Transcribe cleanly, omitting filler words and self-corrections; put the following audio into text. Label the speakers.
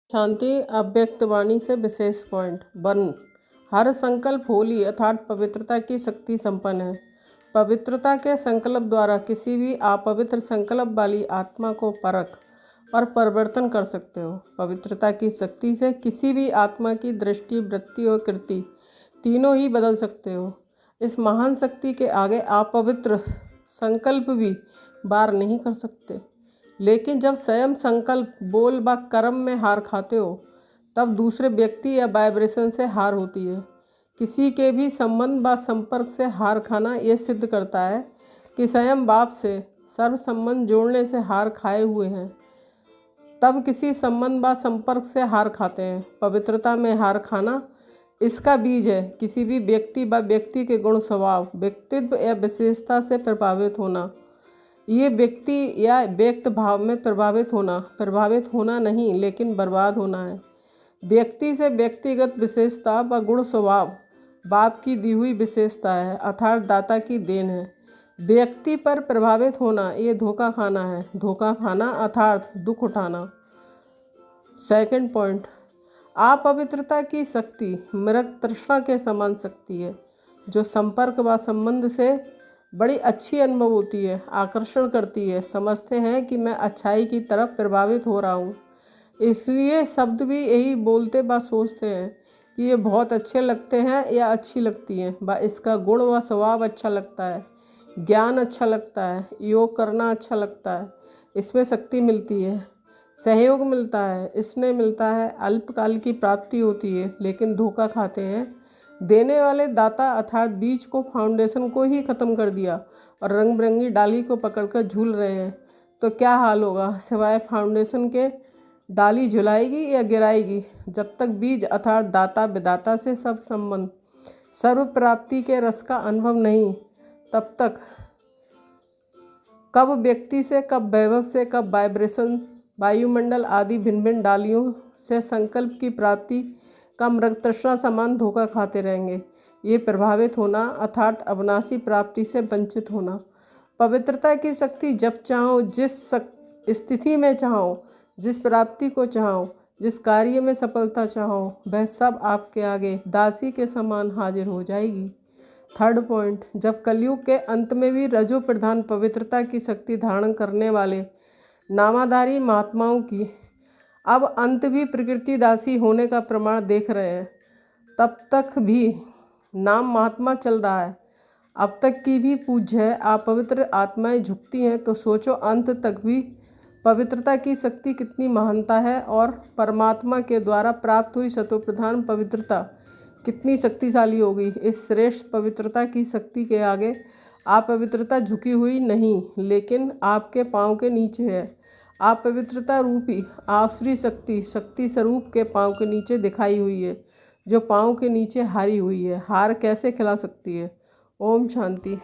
Speaker 1: शांति अव्यक्त वाणी से विशेष पॉइंट 1। हर संकल्प होली अर्थात पवित्रता की शक्ति संपन्न है। पवित्रता के संकल्प द्वारा किसी भी अपवित्र संकल्प वाली आत्मा को परख और परिवर्तन कर सकते हो। पवित्रता की शक्ति से किसी भी आत्मा की दृष्टि, वृत्ति और कृति तीनों ही बदल सकते हो। इस महान शक्ति के आगे अपवित्र संकल्प भी वार नहीं कर सकते। लेकिन जब स्वयं संकल्प, बोल व कर्म में हार खाते हो तब दूसरे व्यक्ति या वाइब्रेशन से हार होती है। किसी के भी संबंध व संपर्क से हार खाना यह सिद्ध करता है कि स्वयं बाप से सर्व संबंध जोड़ने से हार खाए हुए हैं, तब किसी संबंध व संपर्क से हार खाते हैं। पवित्रता में हार खाना इसका बीज है। किसी भी व्यक्ति व व्यक्ति के गुण, स्वभाव, व्यक्तित्व या विशेषता से प्रभावित होना, ये व्यक्ति या व्यक्त भाव में प्रभावित होना नहीं लेकिन बर्बाद होना है। व्यक्ति से व्यक्तिगत विशेषता व गुण, स्वभाव बाप की दी हुई विशेषता है अर्थात दाता की देन है। व्यक्ति पर प्रभावित होना ये धोखा खाना है। धोखा खाना अर्थात दुख उठाना। सेकंड पॉइंट, अपवित्रता की शक्ति मृग तृष्णा के समान शक्ति है जो संपर्क व संबंध से बड़ी अच्छी अनुभव होती है, आकर्षण करती है। समझते हैं कि मैं अच्छाई की तरफ प्रभावित हो रहा हूँ, इसलिए शब्द भी यही बोलते व सोचते हैं कि ये बहुत अच्छे लगते हैं या अच्छी लगती हैं व इसका गुण व स्वभाव अच्छा लगता है, ज्ञान अच्छा लगता है, योग करना अच्छा लगता है, इसमें शक्ति मिलती है, सहयोग मिलता है, स्नेह मिलता है, अल्पकाल की प्राप्ति होती है। लेकिन धोखा खाते हैं। देने वाले दाता अर्थात बीज को, फाउंडेशन को ही ख़त्म कर दिया और रंग बिरंगी डाली को पकड़कर झूल रहे हैं तो क्या हाल होगा। सिवाय फाउंडेशन के डाली झुलाएगी या गिराएगी। जब तक बीज अर्थात दाता विदाता से सब संबंध, सर्व प्राप्ति के रस का अनुभव नहीं, तब तक कब व्यक्ति से, कब वैभव से, कब वाइब्रेशन, वायुमंडल आदि भिन्न भिन्न डालियों से संकल्प की प्राप्ति का मृग तृष्णा समान धोखा खाते रहेंगे। ये प्रभावित होना अर्थात अविनाशी प्राप्ति से वंचित होना। पवित्रता की शक्ति जब चाहो, जिस स्थिति में चाहो, जिस प्राप्ति को चाहो, जिस कार्य में सफलता चाहो, वह सब आपके आगे दासी के समान हाजिर हो जाएगी। थर्ड पॉइंट, जब कलयुग के अंत में भी रजो प्रधान पवित्रता की शक्ति धारण करने वाले नामाधारी महात्माओं की अब अंत भी प्रकृति दासी होने का प्रमाण देख रहे हैं, तब तक भी नाम महात्मा चल रहा है। अब तक की भी पूज्य है। अपवित्र आत्माएं झुकती हैं तो सोचो अंत तक भी पवित्रता की शक्ति कितनी महानता है और परमात्मा के द्वारा प्राप्त हुई सतोप्रधान पवित्रता कितनी शक्तिशाली होगी। इस श्रेष्ठ पवित्रता की शक्ति के आगे अपवित्रता झुकी हुई नहीं लेकिन आपके पाँव के नीचे है। अपवित्रता रूपी आसुरी शक्ति स्वरूप के पाँव के नीचे दिखाई हुई है, जो पाँव के नीचे हारी हुई है। हार कैसे खिला सकती है। ओम शांति।